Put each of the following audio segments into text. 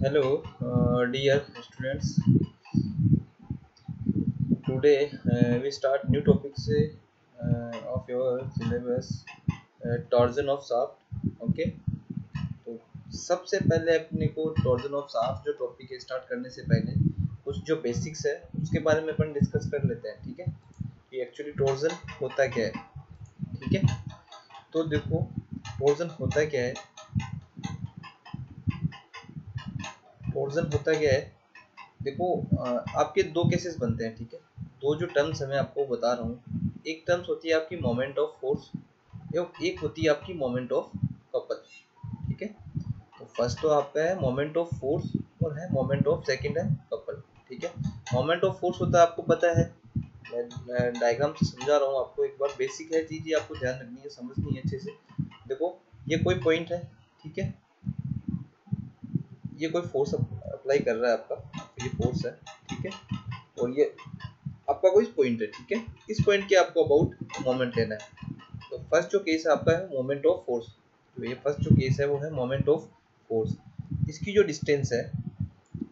Hello, dear students. Today we start new topics of your syllabus, torsion of shaft. Okay, तो सबसे पहले अपने को टॉर्जन ऑफ शाफ्ट जो टॉपिक है स्टार्ट करने से पहले कुछ जो बेसिक्स है उसके बारे में अपन डिस्कस कर लेते हैं। ठीक है, कि एक्चुअली टॉर्जन होता क्या है। ठीक है, तो देखो टॉर्जन होता क्या है। टॉर्जन होता क्या है, देखो आपके दो केसेस बनते हैं। ठीक है, दो जो टर्म्स मैं आपको बता रहा हूँ, एक टर्म्स होती है आपकी मोमेंट ऑफ फोर्स, एक होती है आपकी मोमेंट ऑफ कपल। ठीक है, तो फर्स्ट तो आपका है मोमेंट ऑफ फोर्स और है मोमेंट ऑफ सेकंड है कपल। ठीक है, मोमेंट ऑफ फोर्स होता है आपको पता है, मैं डायग्राम से समझा रहा हूँ आपको, एक बार बेसिक है चीज, ये आपको ध्यान रखनी है, समझनी है अच्छे से। देखो ये कोई पॉइंट है, ठीक है, ये कोई फोर्स अप्लाई कर रहा है आपका, ये फोर्स है। ठीक है, और ये आपका कोई पॉइंट है। ठीक है, इस पॉइंट के आपको अबाउट मोमेंट लेना है। तो फर्स्ट जो केस है आपका है मोमेंट ऑफ फोर्स, तो ये फर्स्ट जो केस है वो है मोमेंट ऑफ फोर्स। इसकी जो डिस्टेंस है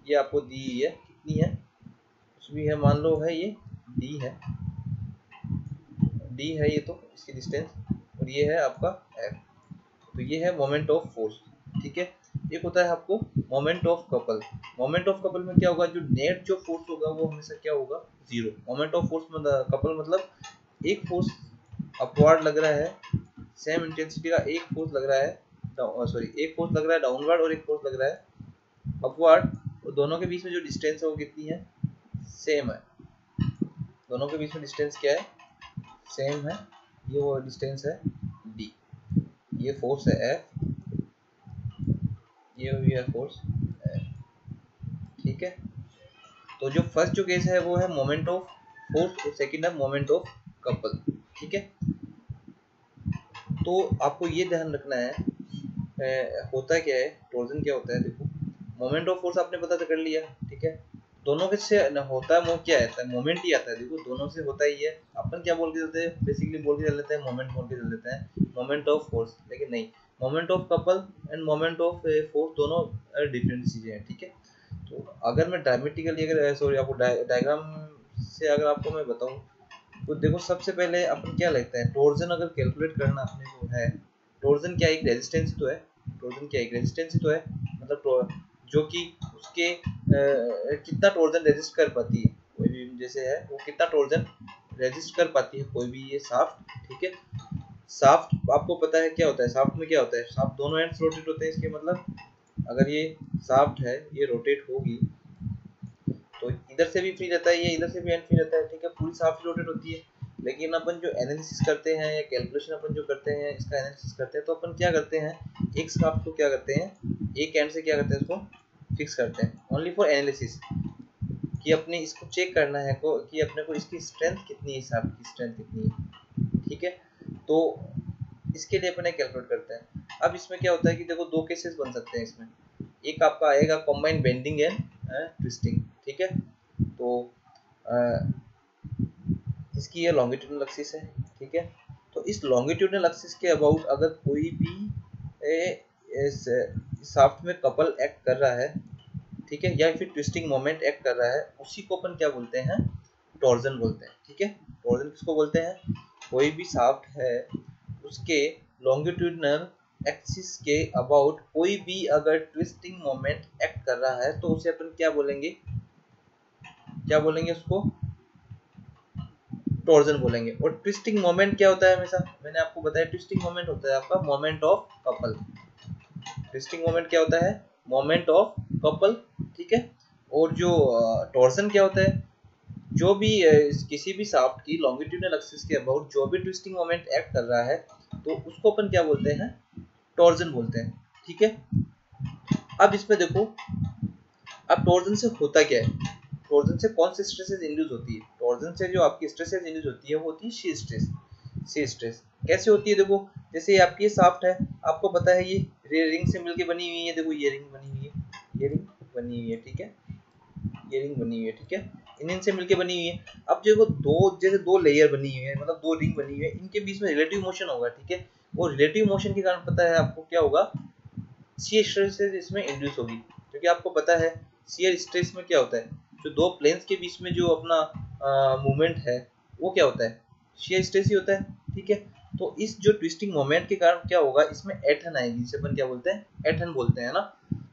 ये आपको दी हुई है, कितनी है, कुछ भी है, मान लो है ये डी है, डी है ये, तो इसकी डिस्टेंस, और ये है आपका एफ। तो ये है मोमेंट ऑफ फोर्स। ठीक है, एक होता है आपको moment of couple. Moment of couple में क्या होगा, जो नेट जो फोर्स होगा वो हमेशा क्या होगा, जीरो। मोमेंट ऑफ फोर्स मतलब कपल मतलब एक फोर्स अपवर्ड लग रहा है, सेम इंटेंसिटी का एक फोर्स लग रहा है, सॉरी एक फोर्स लग रहा है डाउनवर्ड और एक फोर्स लग रहा है अपवर्ड, और दोनों के बीच में जो डिस्टेंस है वो कितनी है, सेम है। दोनों के बीच में डिस्टेंस क्या है, सेम है। ये वो डिस्टेंस है डी, ये फोर्स है एफ, ये भी है फोर्स एफ। ठीक है, तो जो फर्स्ट जो केस है वो है मोमेंट ऑफ फोर्स और सेकंड है मोमेंट ऑफ कपल। ठीक है, तो आपको ये ध्यान रखना है होता क्या है, टॉर्जन क्या होता है। देखो मोमेंट ऑफ फोर्स आपने पता कर लिया। ठीक है, दोनों के से होता है वो क्या आता है, मोमेंट ही आता है। देखो दोनों से होता ही है, अपन क्या बोल के चलते हैं, बेसिकली बोल के चल लेते हैं मोमेंट बोल के चल लेते हैं, मोमेंट ऑफ फोर्स। लेकिन नहीं, moment of couple end moment of force दोनों डिफरेंट चीजें हैं। ठीक है, तो अगर मैं डायमेट्रिकली अगर सॉरी आपको डायग्राम से अगर आपको मैं बताऊं, तो देखो सबसे पहले अपन क्या लगता है, टॉर्जन अगर कैलकुलेट करना अपने को है, टॉर्जन क्या एक रेजिस्टेंस तो है, टॉर्जन क्या एक रेजिस्टेंस तो है, मतलब जो कि उसके कितना टॉर्जन रेजिस्ट कर पाती है, कोई भी जैसे है वो कितना टॉर्जन रेजिस्ट कर पाती है कोई भी ये शाफ्ट। ठीक है, शाफ्ट आपको पता है क्या होता है, शाफ्ट में क्या होता है, शाफ्ट दोनों एंड्स रोटेट होते हैं। इसके मतलब अगर ये शाफ्ट है ये रोटेट होगी तो इधर से भी फ्री रहता है, ये इधर से भी एंड फ्री रहता है। ठीक है, पूरी शाफ्ट रोटेट होती है। लेकिन अपन जो एनालिसिस करते हैं या कैलकुलेशन अपन जो करते हैं, इसका एनालिसिस करते हैं, तो अपन क्या करते हैं, एक शाफ्ट को क्या करते हैं, एक एंड से क्या करते हैं, उसको फिक्स करते हैं ओनली फॉर एनालिसिस, कि अपने इसको चेक करना है को कि अपने को इसकी स्ट्रेंथ कितनी है, शाफ्ट की स्ट्रेंथ कितनी है। ठीक है, तो इसके लिए अपन कैलकुलेट करते हैं। अब इसमें क्या होता है कि देखो दो केसेस बन सकते हैं इसमें, एक आपका आएगा कॉम्बाइंड बेंडिंग एंड ट्विस्टिंग। ठीक है, तो इसकी ये लॉन्गिट्यूडनल एक्सिस है। ठीक है, तो इस लॉन्गिट्यूडनल एक्सिस के अबाउट अगर कोई भी शाफ्ट में कपल एक्ट कर रहा है, ठीक है, या फिर ट्विस्टिंग मोमेंट एक्ट कर रहा है, उसी को अपन क्या बोलते हैं, टॉर्जन बोलते हैं। ठीक है, टॉर्जन किसको बोलते हैं, कोई भी शाफ्ट है उसके लॉन्गिट्यूडनल एक्सिस के अबाउट कोई भी अगर ट्विस्टिंग मोमेंट एक्ट कर रहा है तो उसे अपन क्या बोलेंगे, क्या बोलेंगे उसको, टॉर्जन बोलेंगे। और ट्विस्टिंग मोमेंट क्या होता है, हमेशा मैंने आपको बताया ट्विस्टिंग मोमेंट होता है आपका moment of couple. Twisting moment क्या होता है, मोमेंट ऑफ कपल। ठीक है, और जो टॉर्जन क्या होता है, जो भी किसी भी शाफ्ट की लॉन्गिट्यूडनल एक्सिस के अबाउट जो भी ट्विस्टिंग मोमेंट एक्ट कर रहा है तो उसको अपन क्या बोलते हैं, टॉर्जन बोलते हैं। ठीक है, अब इसमें देखो, अब टॉर्जन से होता क्या है, टॉर्जन से कौन सी स्ट्रेसेस इंड्यूस होती है, टॉर्जन से जो आपकी स्ट्रेसेस इंड्यूस होती है वो होती है शीयर स्ट्रेस। शीयर स्ट्रेस कैसे होती है, देखो जैसे ये आपकी शाफ्ट है, आपको पता है ये रिंग से मिलके बनी हुई है, देखो ये रिंग बनी हुई है, ये रिंग बनी हुई है। ठीक है, ये रिंग बनी हुई है। ठीक है, इन से मिलके बनी हुई है। अब देखो दो, जैसे दो लेयर बनी हुई है, मतलब दो रिंग बनी हुई है, इनके बीच में रिलेटिव मोशन होगा। ठीक है, और रिलेटिव मोशन के कारण पता है आपको क्या होगा, शीयर स्ट्रेस इसमें इंड्यूस होगी। तो क्योंकि आपको पता है शियर स्ट्रेस में क्या होता है, जो दो प्लेन्स के बीच में जो अपना मूवमेंट है वो क्या होता है, शियर स्ट्रेस ही होता है, ठीक है। तो इस जो ट्विस्टिंग मोमेंट के कारण क्या होगा, इसमें एटन आएगी, जिसे अपन क्या बोलते हैं, एटन बोलते हैं ना।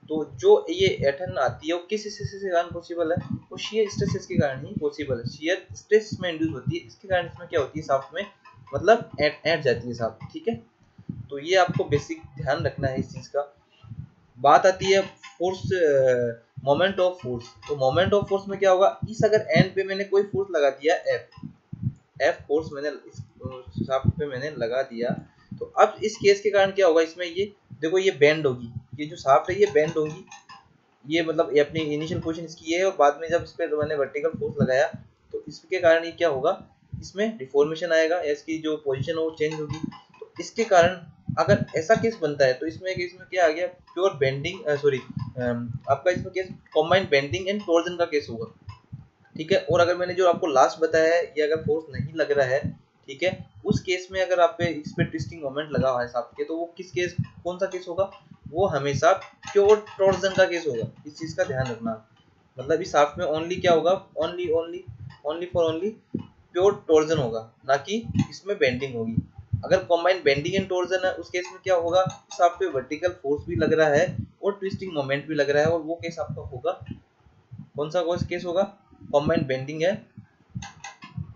तो जो ये एटन आती है वो किस स्ट्रेस के कारण पॉसिबल है, वो शियर स्ट्रेसेस के कारण ही पॉसिबल है। शियर स्ट्रेस में इंड्यूस होती है, इसके कारण इसमें क्या होती है, शाफ्ट में मतलब ऐंठ जाती है शाफ्ट, ठीक है। तो ये आपको बेसिक ध्यान रखना है इस चीज का। बात आती है फोर्स, मोमेंट ऑफ फोर्स। तो मोमेंट ऑफ फोर्स में क्या होगा, इस अगर एंड पे मैंने कोई फोर्स लगा दिया एफ फोर्स मैंने इस शाफ्ट पे मैंने लगा दिया, तो अब इस केस के कारण क्या होगा, इसमें ये देखो ये बेंड होगी, ये जो शाफ्ट है ये बेंड होगी, ये मतलब ये अपनी इनिशियल पोजीशन इसकी ये है, और बाद में जब इस पे मैंने वर्टिकल फोर्स लगाया तो इसके कारण ये क्या होगा, इसमें डिफॉर्मेशन आएगा या इसकी जो पोजीशन है वो चेंज होगी। तो इसके कारण अगर ऐसा केस बनता है तो इसमें क्या आ गया, प्योर बेंडिंग, सॉरी आपका इसमें case combined bending and torsion का केस होगा, ठीक है। और अगर मैंने जो आपको लास्ट बताया है, ये अगर फोर्स नहीं लग रहा है, ठीक है, उस केस में अगर आप पे इस पे ट्विस्टिंग मोमेंट लगा हुआ है शाफ्ट के, तो वो किस केस, कौन सा केस होगा, वो हमेशा प्योर टॉर्जन का केस होगा। इस चीज का ध्यान रखना, मतलब इस शाफ्ट में ओनली क्या होगा, ओनली प्योर टॉर्जन होगा, ना कि इसमें बेंडिंग होगी। अगर कॉम्बाइंड बेंडिंग एंड टॉर्जन है, उस केस में क्या होगा, शाफ्ट पे वर्टिकल फोर्स भी लग रहा है और ट्विस्टिंग मोमेंट भी लग रहा है, और वो केस आपका होगा, कौन सा केस होगा, कॉम्बाइंड बेंडिंग है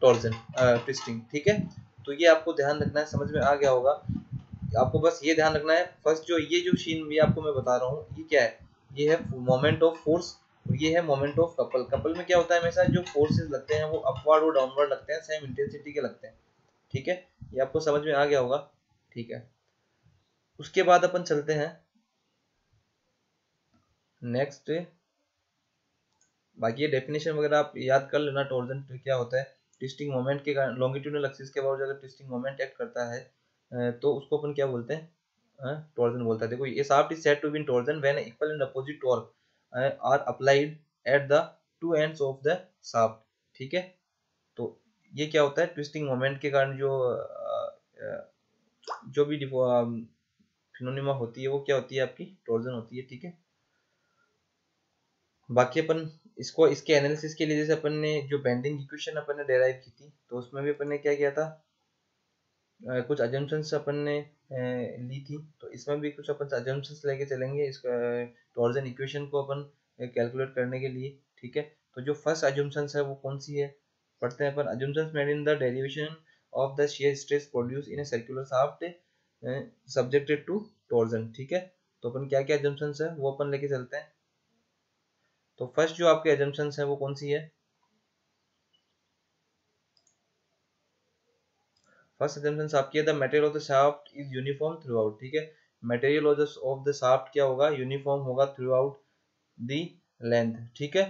टॉर्जन ट्विस्टिंग, ठीक है। तो ये आपको ध्यान रखना है, समझ में आ गया होगा। आपको बस ये ध्यान रखना है, फर्स्ट जो ये जो सीन ये आपको मैं बता रहा हूँ, ये क्या है, ये है मोमेंट ऑफ फोर्स, और ये है मोमेंट ऑफ कपल। कपल में क्या होता है, हमेशा जो फोर्सेस लगते हैं वो अपवर्ड और डाउनवर्ड लगते हैं, सेम इंटेंसिटी के लगते हैं, ठीक है। ये आपको समझ में आ गया होगा, ठीक है। उसके बाद अपन चलते हैं नेक्स्ट। बाकी ये डेफिनेशन वगैरह आप याद कर लेना, टॉर्जन क्या होता है, ट्विस्टिंग मोमेंट के कारण लॉन्गिट्यूडनल एक्सिस के बावजूद अगर ट्विस्टिंग मोमेंट एक्ट करता है तो उसको अपन क्या बोलते हैं, टॉर्जन बोलता है। देखो ये shaft is said to be in torsion when equal and opposite torque are applied at the two ends of the shaft, ठीक है। तो ये क्या होता है, ट्विस्टिंग मोमेंट के कारण जो भी फिनोनिमा होती है वो क्या होती है, आपकी टॉर्जन होती है, ठीक है। बाकी अपन इसको इसके एनालिसिस के लिए जैसे अपन ने जो बेंडिंग इक्वेशन अपन ने डेराइव की थी, तो उसमें भी अपन ने क्या किया था, कुछ अजम्पशंस अपन ने ली थी, तो इसमें भी कुछ अपन अजम्पशंस लेके चलेंगे इस टॉर्जन इक्वेशन को अपन कैलकुलेट करने के लिए, ठीक है। तो जो फर्स्ट अजम्पशंस है वो कौन सी है, पढ़ते हैं अपन। Assumptions made in the derivation of the shear stress produce in a circular shaft subjected to torsion, ठीक है। तो अपन क्या क्या अजम्पशंस है वो अपन लेके चलते हैं। तो फर्स्ट जो आपके अजम्पशंस है वो कौन सी है, फर्स्ट अजम्पशन आपकी है the material of the shaft is uniform through out, ठीक है। मटेरियल ऑफ द शाफ्ट क्या होगा, यूनिफॉर्म होगा थ्रू आउट द लेंथ, ठीक है।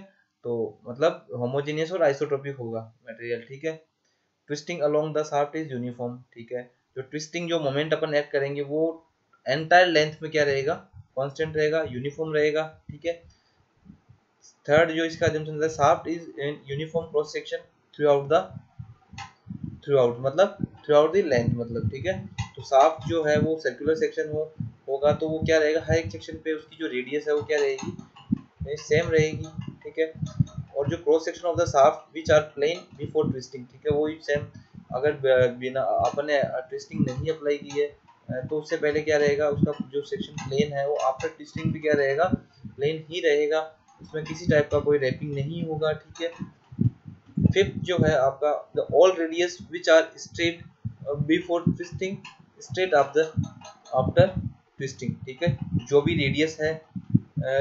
तो मतलब होमोजेनियस और आइसोट्रोपिक होगा मटेरियल, ठीक है। Twisting along the shaft is uniform, ठीक है। जो ट्विस्टिंग जो मोमेंट अपन ऐड करेंगे वो एंटायर लेंथ में क्या रहेगा, कांस्टेंट रहेगा, यूनिफॉर्म रहेगा, ठीक है। थर्ड जो इसका अजम्पशन है, shaft is in uniform cross section through out मतलब थ्रू आउट द लेंथ, मतलब ठीक है। तो शाफ्ट जो है वो सर्कुलर सेक्शन होगा, तो वो क्या रहेगा, हर एक सेक्शन पे उसकी जो रेडियस है वो क्या रहेगी, सेम रहेगी, ठीक है। और जो cross section of the shaft which are plane before twisting, ठीक है, वो सेम। अगर बिना अपन ने ट्विस्टिंग नहीं अप्लाई की है तो उससे पहले क्या रहेगा, उसका जो सेक्शन प्लेन है वो आफ्टर ट्विस्टिंग भी क्या रहेगा, प्लेन ही रहेगा, उसमें किसी टाइप का कोई रैपिंग नहीं होगा, ठीक है। फिफ्थ जो है आपका the all radius which are straight before twisting straight after twisting, ठीक है। जो भी रेडियस है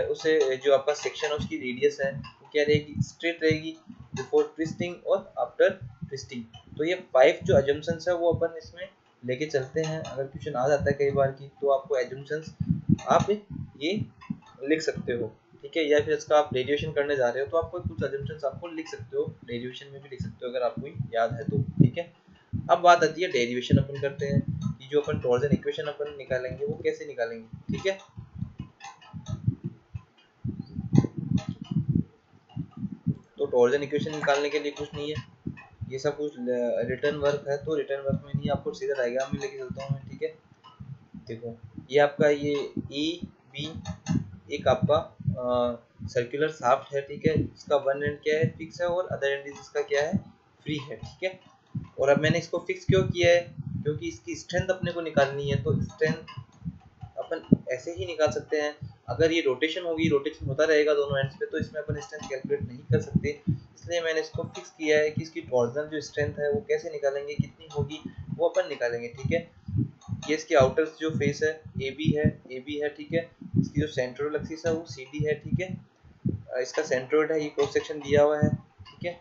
उसे जो आपका सेक्शन है उसकी रेडियस है वो क्या रहेगी, स्ट्रेट रहेगी बिफोर ट्विस्टिंग और आफ्टर ट्विस्टिंग। तो ये 5 जो अजम्पशंस है वो अपन इसमें लेके चलते हैं। अगर क्वेश्चन आ जाता है कई बार की, तो आपको अजम्पशंस आप ये लिख सकते हो, ठीक है। या फिर इसका आप डेरिवेशन करने जा रहे हो तो आपको कुछ अजम्पशंस आपको लिख सकते हो, डेरिवेशन में भी लिख सकते हो अगर आपको याद है तो, ठीक है। अब बात आती है डेरिवेशन अपन करते हैं कि जो अपन टॉर्जन इक्वेशन अपन निकालेंगे वो कैसे निकालेंगे, ठीक है। तो टॉर्जन इक्वेशन निकालने के लिए कुछ नहीं है, ये सब कुछ रिटर्न वर्क है, तो रिटर्न वर्क में नहीं, आपको सीधा डायग्राम में लेके चलता हूँ मैं, ठीक है। देखो ये आपका ये ए बी एक आपका सर्कुलर शाफ्ट है, ठीक है, इसका वन एंड क्या है, फिक्स है, और अदर एंड इसका क्या है, फ्री है, ठीक है। और अब मैंने इसको फिक्स क्यों किया है, क्योंकि इसकी स्ट्रेंथ अपने को निकालनी है, तो स्ट्रेंथ अपन ऐसे ही निकाल सकते हैं। अगर ये रोटेशन होगी, रोटेशन होता रहेगा दोनों एंड्स पे, तो इसमें अपन स्ट्रेंथ कैलकुलेट नहीं कर सकते, इसलिए मैंने इसको फिक्स किया है कि इसकी टॉर्जनल जो स्ट्रेंथ है वो कैसे निकालेंगे, कितनी होगी वो अपन निकालेंगे, ठीक है। ये इसकी आउटर जो फेस है ए बी है, ठीक है। इसकी जो सेंट्रोइड एक्सिस है वो सी डी है, ठीक है। इसका सेंट्रोइड है, ये क्रॉस सेक्शन दिया हुआ है, ठीक है।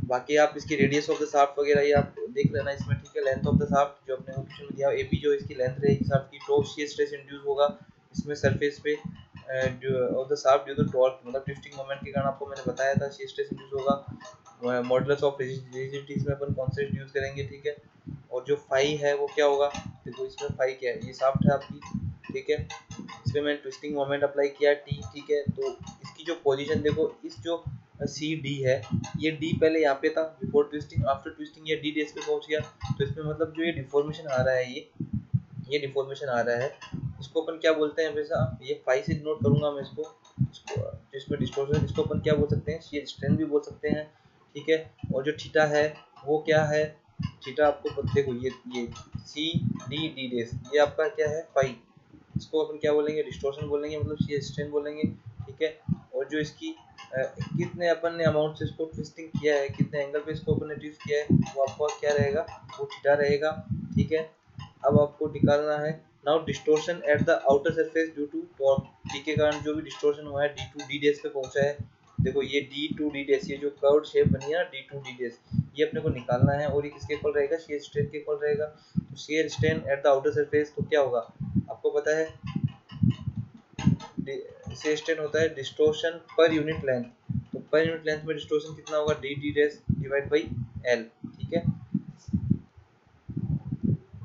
बाकी आप इसकी रेडियस ऑफ द शाफ्ट वगैरह ये आप देख लेना इसमें, ठीक है। लेंथ ऑफ द शाफ्ट जो अपने क्वेश्चन में दिया, एबी जो इसकी लेंथ रहेगी शाफ्ट की, टॉप शियर स्ट्रेस इंड्यूस होगा इसमें सरफेस पे of the shaft due to torque, मतलब ट्विस्टिंग मोमेंट के कारण आपको मैंने बताया था शियर स्ट्रेस इंड्यूस होगा। मॉडुलस ऑफ रिजिडिटी इसमें अपन कांस्टेंट यूज करेंगे, ठीक है। और जो फाई है वो क्या होगा, देखो इसमें फाई क्या है, ये शाफ्ट है आपकी, ठीक है। इसमें मैंने ट्विस्टिंग मोमेंट अप्लाई किया टी, ठीक है। तो इसकी जो पोजीशन देखो, इस जो सी डी है, ये डी पहले यहाँ पे था बिफोर ट्विस्टिंग, आफ्टर ट्विस्टिंग ये डी डेज पे पहुंच गया, तो इसमें मतलब जो ये डिफॉर्मेशन आ रहा है, ये डिफॉर्मेशन आ रहा है, इसको अपन क्या बोलते हैं वैसा, ये फाई से नोट करूंगा मैं इसको जिसमें डिस्टॉर्शन, इसको अपन क्या बोल सकते हैं, शियर स्ट्रेंथ भी बोल सकते हैं, ठीक है। और जो थीटा है वो क्या है, थीटा आपको देखो ये सी डी डी डेज, ये आपका क्या है, फाई, इसको अपन क्या बोलेंगे, डिस्टॉर्शन बोलेंगे, मतलब शियर स्ट्रेंथ बोलेंगे, ठीक है। और जो इसकी कितने अपन ने अमाउंट से इसको ट्विस्टिंग किया है, कितने एंगल पे इसको अपन ने ट्विस्ट किया है, वो आपका क्या रहेगा, वो थीटा रहेगा, ठीक है। अब आपको निकालना है now distortion at the outer surface due to torque, T के कारण जो भी डिस्टॉर्शन हुआ है डी टू डी डेज पे पहुंचा है, देखो ये डी टू डी डेज, ये जो कर्व्ड शेप बनी है ना डी टू डी डेज, ये अपने को निकालना है, और ये किसके इक्वल रहेगा, शियर स्ट्रेन के इक्वल रहेगा। तो shear strain eight the outer surface तो क्या होगा, आपको पता है शियर स्ट्रेन होता है डिस्टॉर्शन पर यूनिट लेंथ, तो पर यूनिट लेंथ में डिस्टॉर्शन कितना होगा, D D dash divide by L, ठीक है।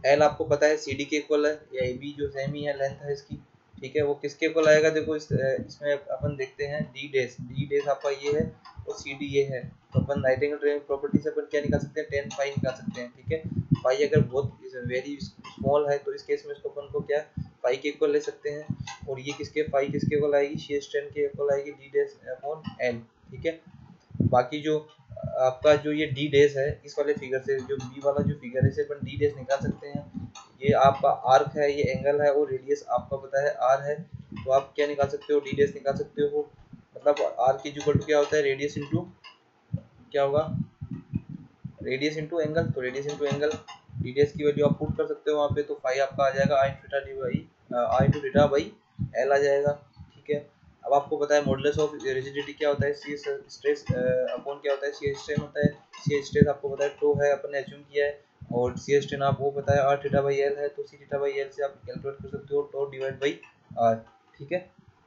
एल आपको पता है सी डी के इक्वल है, या ए बी जो सेम ही है लेंथ है इसकी, ठीक है। वो किसके इक्वल आएगा, देखो इसमें अपन देखते हैं डी डेश आपका ये है और सी डी ये है, तो अपन राइट एंगल ट्रायंगल प्रॉपर्टी से अपन क्या निकाल सकते हैं, टेन पाई निकाल सकते हैं, ठीक है। पाई अगर बहुत वेरी स्मॉल है तो इस केस में इसको अपन को क्या पाई के इक्वल ले सकते हैं, और ये किसके पाई किसके इक्वल आएगी, शियर स्ट्रेन के इक्वल आएगी डी डेश अपॉन एल, ठीक है। बाकी जो आपका जो ये डी डेश है, इस वाले फिगर से जो बी वाला जो फिगर है इसे अपन डी डेश निकाल सकते हैं। ये आपका आर्क है, ये एंगल है, और रेडियस आपका पता है आर है, तो आप क्या निकाल सकते हो, डी डेश निकाल सकते हो, मतलब आर की इक्वल टू क्या होता है, रेडियस इनटू क्या होगा, रेडियस इनटू एंगल, तो radius into angle, D dash की वैल्यू आप पुट कर सकते हो वहाँ पे, तो फाई आपका आ जाएगा I into theta D by I into theta by L आ जाएगा, ठीक है। अब आपको पता है मॉडुलस ऑफ रिजिडिटी क्या होता है, शियर स्ट्रेस अपॉन क्या होता है, शियर स्ट्रेन होता है, शियर स्ट्रेस आपको पता है टो है, अपन ने अज्यूम किया है, और शियर स्ट्रेन आप वो पता है आर थीटा बाई एल है, तो सी थीटा बाई एल से आप कैलकुलेट कर सकते हो टो डिवाइड बाई आर, ठीक है।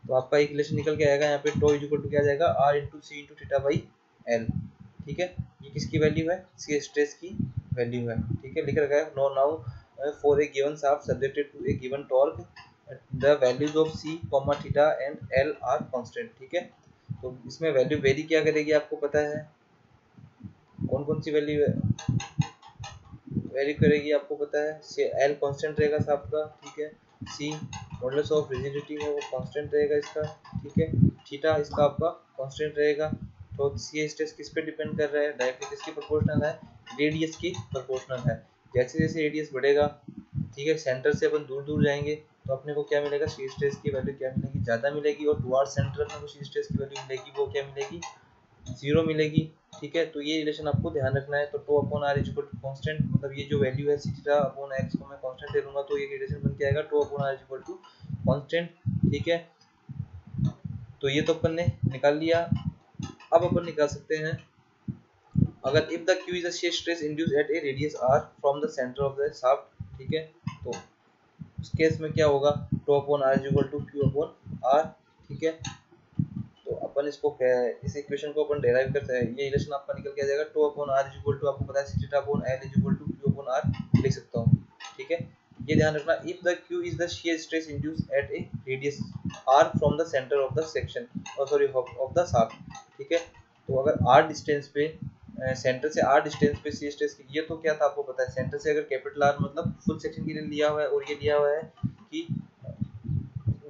तो आपका इक्वेशन निकल के आएगा यहाँ पे टो इज इक्वल टू क्या आ जाएगा, R into C into theta by L, ठीक है। ये किसकी वैल्यू है, शियर स्ट्रेस की वैल्यू है, ठीक है, लिख रखा है। No now for a given shaft subjected to a given torque the values of C comma theta and L are constant, ठीक है। तो इसमें वैल्यू वेरी क्या करेगी आपको पता है, कौन कौन सी वैल्यू वेरी करेगी आपको पता है, एल कांस्टेंट रहेगा शाफ्ट का, ठीक है। सी मॉडुलस ऑफ रिजिडिटी है वो कांस्टेंट रहेगा इसका, ठीक है। थीटा इसका आपका कांस्टेंट रहेगा, तो सी स्ट्रेस किस पे डिपेंड कर रहा है, डायरेक्टली किसकी प्रोपोर्शनल है, रेडियस की प्रोपोर्शनल है। जैसे जैसे रेडियस बढ़ेगा, ठीक है, सेंटर से अपन दूर दूर जाएंगे तो अपने को क्या मिलेगा, शियर स्ट्रेस की वैल्यू क्या मिलेगी, ज़्यादा मिलेगी, और टुवर्ड्स सेंटर अपने को शियर स्ट्रेस की वैल्यू मिलेगी, वो क्या मिलेगी, जीरो मिलेगी, ठीक है। तो ये रिलेशन आपको ध्यान रखना है। तो tau upon R is equal to constant, मतलब ये जो वैल्यू है थीटा अपॉन एक्स को मैं कांस्टेंट ले लूंगा, तो ये रिलेशन बन के आएगा tau upon R is equal to constant, ठीक है। तो ये तो अपन ने निकाल लिया। अब अपन निकाल सकते हैं अगर if the Q is a shear stress induce at a radius R from the centre of the shaft, ठीक है, तो उस केस में क्या होगा, tau upon R is equal to Q upon R, ठीक है। तो अपन इसको इस इक्वेशन को अपन डेराइव करते हैं, ये रिलेशन आपका निकल के आ जाएगा tau upon R is equal to आपको पता है theta upon L is equal to Q upon R लिख सकता हूँ, ठीक है। ये ध्यान रखना, if the Q is the shear stress induce at a radius R from the centre of the section or sorry of the shaft, ठीक है। तो अगर आर डिस्टेंस पे सेंटर से आर डिस्टेंस पे शियर स्ट्रेस, ये तो क्या था आपको पता है, सेंटर से अगर कैपिटल आर मतलब फुल सेक्शन के लिए लिया हुआ है, और ये लिया हुआ है कि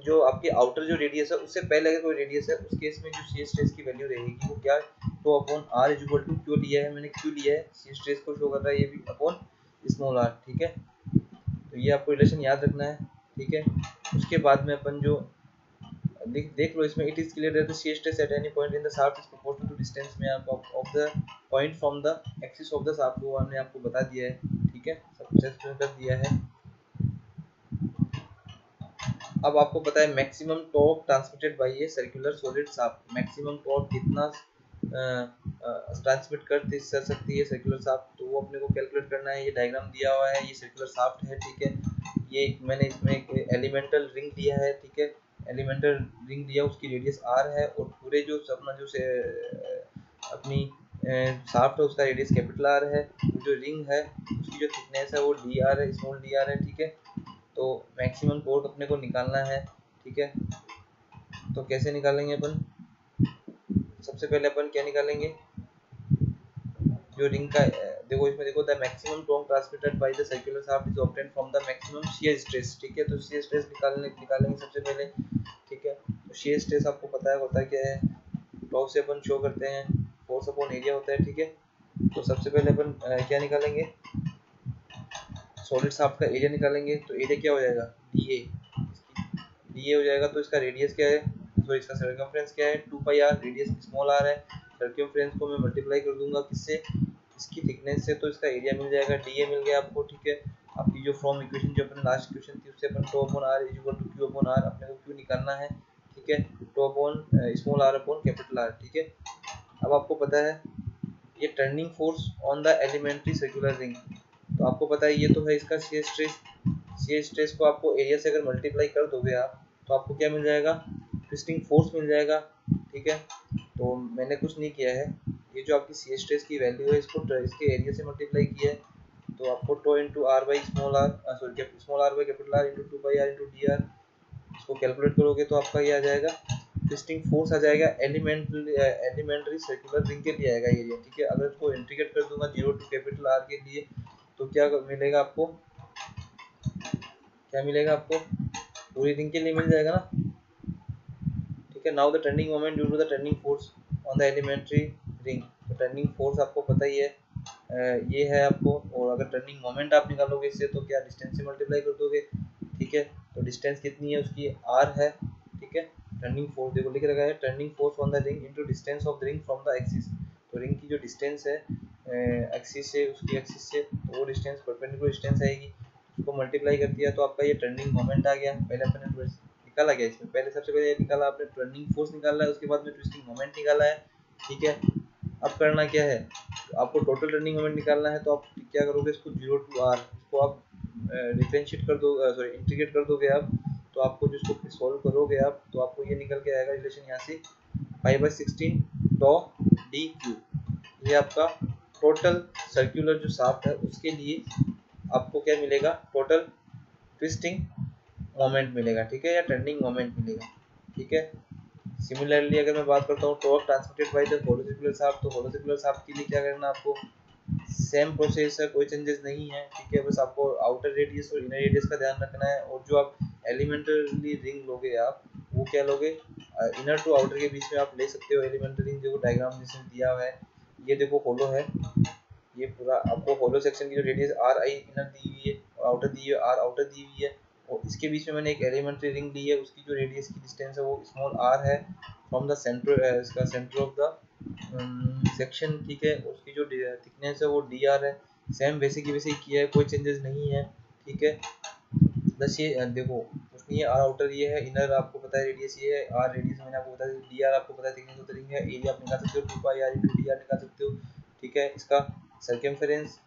जो आपके आउटर जो रेडियस है उससे पहले अगर कोई रेडियस है उस केस में जो शियर स्ट्रेस की वैल्यू रहेगी वो क्या, तो upon r is equal to, क्यों लिया है मैंने, क्यों लिया है, शियर स्ट्रेस को शो कर रहा है ये भी, अपॉन स्मॉल r। ठीक है, तो ये आपको रिलेशन याद रखना है। ठीक है, उसके बाद में अपन जो देख लो इसमें, it is clear that the shear stress at any point in the shaft is proportional to distance में of the point from the axis of the shaft, वो हमने आपको बता दिया है। ठीक है, सब कुछ एक्सप्लेन कर दिया है। अब आपको पता है maximum torque transmitted bye a circular solid shaft, maximum torque कितना ट्रांसमिट कर सकती है सर्कुलर शाफ्ट, तो वो अपने को कैलकुलेट करना है। ये डायग्राम दिया हुआ है, ये सर्कुलर शाफ्ट है। ठीक है, ये मैंने इसमें एक एलिमेंटल रिंग दिया है। ठीक है, एलिमेंटल रिंग दिया, उसकी रेडियस r है, और पूरे जो अपना जो से अपनी शाफ्ट है उसका रेडियस कैपिटल R है। जो रिंग है उसकी जो थिकनेस है वो dr है, स्मॉल dr है। ठीक है, तो मैक्सिमम टॉर्क अपने को निकालना है। ठीक है, तो कैसे निकालेंगे अपन, सबसे पहले अपन क्या निकालेंगे, जो रिंग का देखो इसमें देखो, the maximum torque transmitted by the circular shaft is obtained from the maximum shear stress. ठीक है, तो शियर स्ट्रेस निकालेंगे सबसे पहले। ठीक है, तो शियर स्ट्रेस आपको पता है होता क्या है, टॉप से अपन शो करते हैं, फोर्स अपॉन एरिया होता है। ठीक है, तो सबसे पहले अपन क्या निकालेंगे, सॉलिड शाफ्ट का एरिया निकालेंगे। तो एरिया क्या हो जाएगा, डी ए हो जाएगा। तो इसका रेडियस क्या है, सॉरी इसका सर्कमफ्रेंस क्या है, 2 पाई r, रेडियस स्मॉल r है। सर्कमफ्रेंस को मैं मल्टीप्लाई कर दूंगा किससे, इसकी थिकनेस से, तो इसका एरिया मिल जाएगा, डी ए मिल गया आपको। ठीक है, आपकी जो फ्रॉम इक्वेशन जो अपने लास्ट इक्वेशन थी उससे अपन tau upon r is equal to Q upon r, अपने को क्यू निकालना है। ठीक है, टो अपॉन स्मॉल r अपॉन कैपिटल R। ठीक है, अब आपको पता है ये turning force on the elementary circular ring, तो आपको पता है ये तो है इसका शियर स्ट्रेस। शियर स्ट्रेस को आपको एरिया से अगर मल्टीप्लाई कर दोगे आप, तो आपको क्या मिल जाएगा, ट्विस्टिंग फोर्स मिल जाएगा। ठीक है, तो मैंने कुछ नहीं किया है, ये जो आपकी शियर स्ट्रेस की वैल्यू है इसको इसके एरिया से मल्टीप्लाई किया है, तो आपको tau into R by small R, sorry small R by capital R into 2 pi R into D R, इसको कैलकुलेट करोगे तो आपका ये आ जाएगा, ट्विस्टिंग फोर्स आ जाएगा एलिमेंट्री सर्कुलर रिंग के लिए आएगा एरिया। ठीक है, अगर इसको इंटीग्रेट कर दूंगा 0 टू कैपिटल आर के लिए, तो क्या मिलेगा आपको, क्या मिलेगा आपको, पूरी रिंग के लिए मिल जाएगा ना। ठीक है, now the turning moment due to the turning force on the elementary ring, तो टर्निंग फोर्स आपको पता ही है, ये है आपको, और अगर टर्निंग मोमेंट आप निकालोगे इससे तो क्या डिस्टेंस से मल्टीप्लाई कर दोगे। ठीक है, तो डिस्टेंस कितनी है उसकी, r है। ठीक है, टर्निंग फोर्स देखो लिख रखा है, turning force on the ring into distance of the ring from the axis, तो रिंग की जो डिस्टेंस है एक्सिस से, उसकी एक्सिस से, तो वो डिस्टेंस परपेंडिकुलर डिस्टेंस आएगी, उसको मल्टीप्लाई कर दिया तो आपका ये टर्निंग मोमेंट आ गया। पहले अपने निकाला गया इसमें, पहले सबसे पहले ये निकाला आपने, टर्निंग फोर्स निकाला है, उसके बाद में ट्विस्टिंग मोमेंट निकाला है। ठीक है, अब करना क्या है, तो आपको टोटल टर्निंग मोमेंट निकालना है, तो आप क्या करोगे, इसको 0 टू r, इसको आप डिफरेंशिएट कर दो, सॉरी इंटीग्रेट कर दोगे आप, तो आपको जिसको सॉल्व करोगे आप, तो आपको ये निकल के आएगा रिलेशन यहाँ से pi by 16 tau D cube, ये आपका टोटल सर्कुलर जो शाफ्ट है उसके लिए आपको क्या मिलेगा, टोटल ट्विस्टिंग मोमेंट मिलेगा। ठीक है, या टर्निंग मोमेंट मिलेगा। ठीक है, सिमिलरली अगर मैं बात करता हूँ torque transmitted by the hollow circular shaft, तो होलो सर्कुलर शाफ्ट के लिए क्या करना, आपको सेम प्रोसेस है, कोई चेंजेस नहीं है। ठीक है, बस आपको आउटर रेडियस और इनर रेडियस का ध्यान रखना है, और जो आप एलिमेंटरी रिंग लोगे आप, वो क्या लोगे, इनर टू आउटर के बीच में आप ले सकते हो एलिमेंटरी रिंग, जो डायग्राम जिसमें दिया हुआ है, ये देखो होलो है, ये पूरा आपको होलो सेक्शन की जो रेडियस आर आई इनर दी हुई है और आउटर दी हुई है, आर आउटर दी हुई है, और इसके बीच में मैंने एक एलिमेंट्री रिंग ली है, उसकी जो रेडियस की डिस्टेंस है वो स्मॉल आर है फ्रॉम द सेंटर, इसका सेंटर ऑफ द सेक्शन। ठीक है, उसकी जो थिकनेस है वो डी आर है, सेम वैसे की वैसे ही किया है, कोई चेंजेस नहीं है। ठीक है, बस ये देखो उसमें ये आर आउटर ये है, इनर आपको पता है रेडियस ये है, आर रेडियस मैंने आपको बता दी, डी आर आपको पता है थिकनेस ऑफ द रिंग है, एरिया आप निकाल सकते हो 2 pi R into D R निकाल सकते हो। ठीक है, इसका सर्कमफेरेंस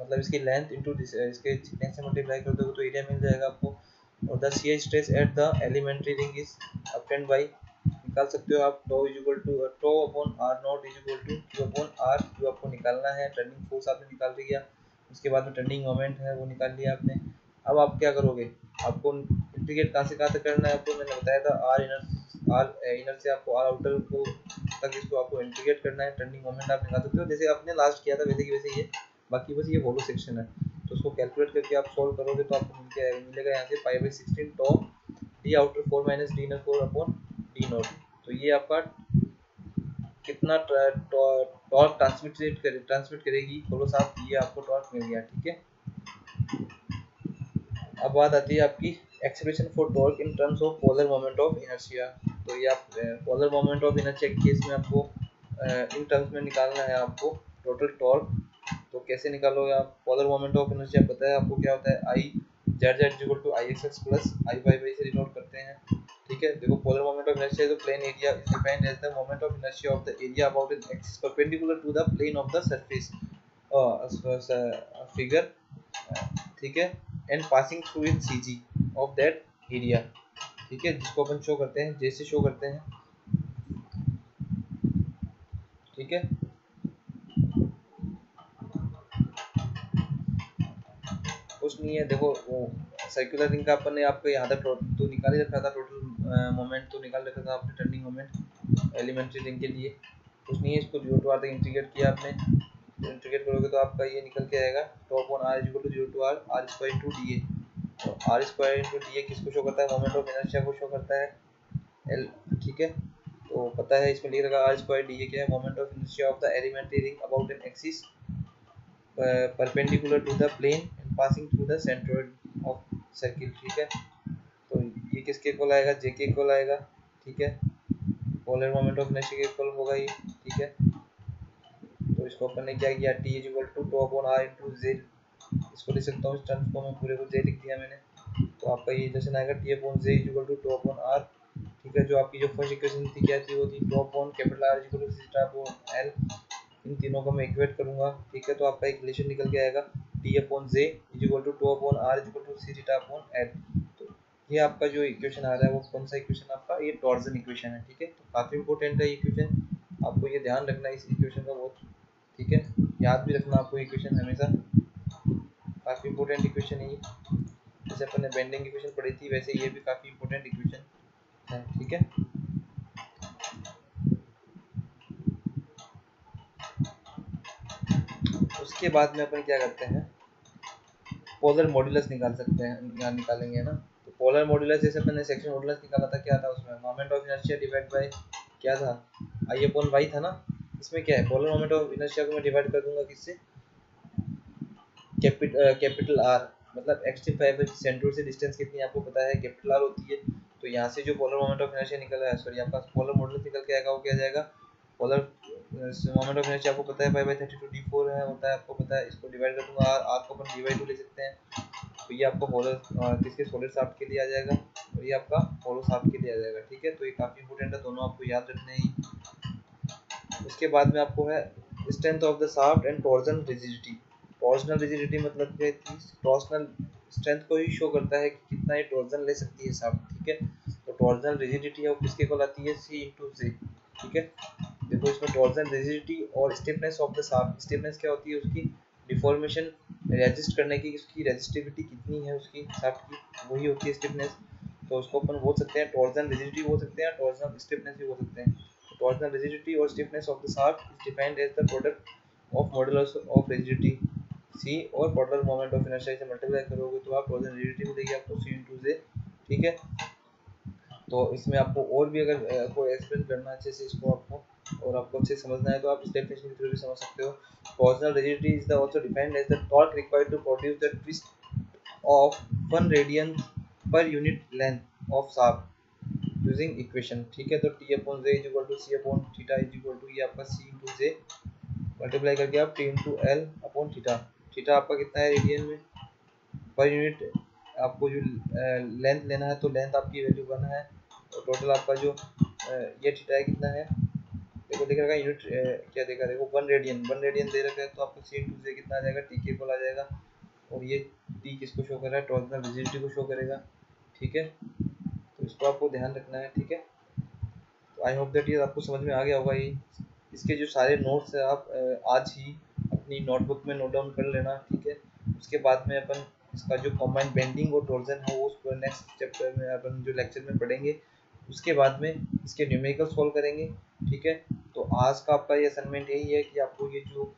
मतलब इसकी लेंथ इनटू इसके थिकनेस से मल्टीप्लाई कर दोगे तो एरिया मिल जाएगा आपको, और the shear stress at the elementary ring is obtained by, निकाल सकते हो आप, tau is equal to tau upon R naught is equal to Q upon are, Q आपको निकालना है, टर्निंग फोर्स आपने निकाल लिया, उसके बाद में टर्निंग मोमेंट है वो निकाल लिया आपने। अब आप क्या करोगे, आपको इंटीग्रेट कहाँ से कहाँ तक करना है, आपको मैंने बताया था आर इनर से आपको आर आउटर को तक इसको आपको इंटीग्रेट करना है, टर्निंग मोमेंट आप निकाल सकते हो जैसे आपने लास्ट किया था वैसे की वैसे ही है, बाकी बस ये होलो सेक्शन है, तो उसको कैलकुलेट करके आप सॉल्व करोगे तो आपको मिलेगा यहाँ से pi by 16 tau D outer 4 minus D inner 4 upon D naught. तो ये आपका कितना टॉर्क ट्रांसमिट करेगी होलो शाफ्ट, ये आपको टॉर्क मिल गया। ठीक है, अब बात आती है आपकी expression for torque in terms of polar moment of inertia. तो ये आप पोलर मोमेंट ऑफ इनर्शिया के केस में आपको इन टर्म्स में निकालना है आपको टोटल टॉर्क। तो कैसे निकालोगे आप? पोलर मोमेंट ऑफ इनर्शिया पता है आपको क्या होता है, I Z Z equal to I X X plus I Y Y से डिनोट करते हैं। ठीक है, देखो polar moment of inertia is the plane area is defined as the moment of inertia of the area about an axis perpendicular to the plane of the surface figure. ठीक है, and passing through in CG of that area. ठीक है, जिसको अपन show करते हैं, जैसे show करते हैं। ठीक है, कुछ नहीं है, देखो वो सर्कुलर रिंग का अपन ने आपको यहाँ तक तो निकाल ही रखा था, टोटल मोमेंट तो निकाल रखा था आपने टर्निंग मोमेंट एलिमेंट्री रिंग के लिए। कुछ नहीं है, इसको 0 टू r तक इंटीग्रेट किया आपने। इंटीग्रेट करोगे तो आपका ये निकल के आएगा tau upon r equal to 0 to r square into D A. तो r square into D A किसको शो करता है? मोमेंट ऑफ इनर्शिया को शो करता है, एल। ठीक है, तो पता है इसमें लिख रखा r स्क्वायर डी ए क्या है? Moment of inertia of the elementary ring about an axis perpendicular to the plane and passing through the centroid of circle. ठीक है, तो ये किसके इक्वल आएगा? जे के इक्वल आएगा। ठीक है, पोलर मोमेंट ऑफ इनर्शिया के इक्वल होगा ये। ठीक है, तो इसको अपन ने क्या किया, T is equal to tau upon R into Z. इसको लिख सकता हूँ, इस टर्म्स को मैं पूरे को जे लिख दिया मैंने। तो आपका ये इक्वेशन आएगा T upon J is equal to tau upon R. ठीक है, जो आपकी जो फर्स्ट इक्वेशन थी क्या थी? वो थी top on capital R is equal to theta upon L. इन तीनों को मैं इक्वेट करूंगा। ठीक है, तो आपका एक रिलेशन निकल के आएगा T upon J is equal to tau upon R is equal to C theta upon L. तो ये आपका जो इक्वेशन आ रहा है वो कौन सा इक्वेशन आपका? ये टॉर्जन इक्वेशन है। ठीक है, तो काफी इंपॉर्टेंट है ये इक्वेशन, आपको ये ध्यान रखना है इस इक्वेशन का बहुत। ठीक है, याद भी रखना आपको इक्वेशन हमेशा, काफी इंपॉर्टेंट इक्वेशन है ये। जैसे अपन ने बेंडिंग इक्वेशन पढ़ी थी वैसे ये भी काफी इंपॉर्टेंट इक्वेशन है। ठीक है, उसके बाद में अपन क्या करते हैं, पोलर मॉड्यूलस निकाल सकते हैं, यहाँ निकालेंगे ना। तो पोलर मॉड्यूलस जैसे अपन ने सेक्शन मॉड्यूलस निकाला था, क्या था उसमें? Moment of inertia divide by क्या था? आई अपॉन वाई था ना। इसमें क्या है, पोलर मोमेंट ऑफ इनर्शिया को मैं डिवाइड कर दूंगा किससे? कैपिटल आर, मतलब एक्सट्रीम फाइबर की सेंटर से डिस्टेंस कितनी आपको पता है? कैपिटल आर होती है। तो यहाँ से जो पोलर मोमेंट ऑफ इनर्शिया निकल रहा है, सॉरी आपका पोलर मॉड्यूलस निकल के आएगा, वो क्या जाएगा? पोलर मोमेंट ऑफ इनर्शिया आपको पता है पाई बाय 32 d4 है होता है, आपको पता है। इसको डिवाइड कर दूंगा आर, आर को अपन डी बाई 2 ले सकते हैं। तो ये आपको पोलर किसके? सॉलिड शाफ्ट के लिए आ जाएगा, और ये आपका होलो शाफ्ट के लिए आ जाएगा। ठीक है, तो ये काफी इंपॉर्टेंट है, दोनों आपको याद रखने हैं। उसके बाद में आपको है strength of the shaft and torsion rigidity. Torsional rigidity मतलब क्या है? टॉर्जनल स्ट्रेंथ को ही शो करता है कि कितना ये टॉर्जन ले सकती है शाफ्ट। ठीक है, तो टॉर्जनल रिजिडिटी है वो किसके इक्वल आती है? सी इंटू जे। ठीक है, देखो इसमें टॉर्जनल रिजिडिटी और stiffness of the shaft. Stiffness क्या होती है? उसकी डिफॉर्मेशन रेजिस्ट करने की उसकी रेजिस्टिविटी कितनी है उसकी शाफ्ट की, वही होती है स्टिफनेस। तो उसको अपन बोल सकते हैं टॉर्जनल रिजिडिटी बोल सकते हैं, टॉर्जनल स्टिफनेस भी बोल सकते हैं। टॉर्जनल रिजिडिटी और stiffness of the shaft is defined as the product of modulus of rigidity C और पोलर मोमेंट ऑफ इनर्शिया से मल्टीप्लाई करोगे तो आप टॉर्जनल रिजिडिटी मिलेगी आपको सी इंटू जे। ठीक है, तो इसमें आपको और भी अगर कोई एक्सप्लेन करना है अच्छे से इसको आपको, और आपको अच्छे से समझना है तो आप इस डेफिनेशन के थ्रू भी समझ सकते हो। Torsional rigidity is the also defined as the torque required to produce the twist of 1 radian per unit length of shaft using equation. ठीक है, तो T upon J is equal to C upon theta is equal to ये आपका C into J multiply करके आप T into L upon theta. Theta आपका कितना है रेडियन में पर यूनिट? आपको जो लेंथ लेना है तो लेंथ आपकी वैल्यू 1 है, और टोटल आपका जो ये थीटा है कितना है? देखो देख रखा है यूनिट क्या देखा, देखो 1 रेडियन, 1 रेडियन दे रखा है, तो आपको सी इंटू जे कितना आ जाएगा? टी के इक्वल आ जाएगा। और ये टी किसको शो कर रहा है? टॉर्जनल रिजिडिटी को शो करेगा। ठीक है, तो इसको आपको ध्यान रखना है। ठीक है, तो आई होप दैट ये आपको समझ में आ गया होगा। ये इसके जो सारे नोट्स है आप आज ही अपनी नोटबुक में नोट डाउन कर लेना। ठीक है, उसके बाद में अपन इसका जो कॉम्बाइंड बेंडिंग और टॉर्जन है वो उसको नेक्स्ट चैप्टर में अपन जो लेक्चर में पढ़ेंगे। उसके बाद में इसके न्यूमेरिकल सॉल्व करेंगे। ठीक है, तो आज का आपका ये असाइनमेंट यही है कि आपको ये जो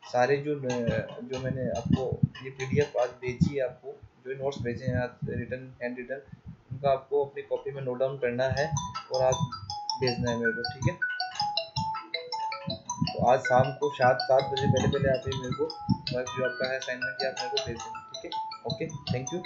सारे जो मैंने आपको ये पीडीएफ आज भेजी है, आपको जो नोट्स भेजे हैं आज रिटर्न हैंड रिटर्न, उनका आपको अपनी कॉपी में नोट डाउन करना है और आप भेजना है मेरे को, ठीक है। तो आज शाम को 7 बजे पहले आप मेरे को जो आपका है असाइनमेंट या आप मेरे को भेज देना, ठीक है। Okay, thank you.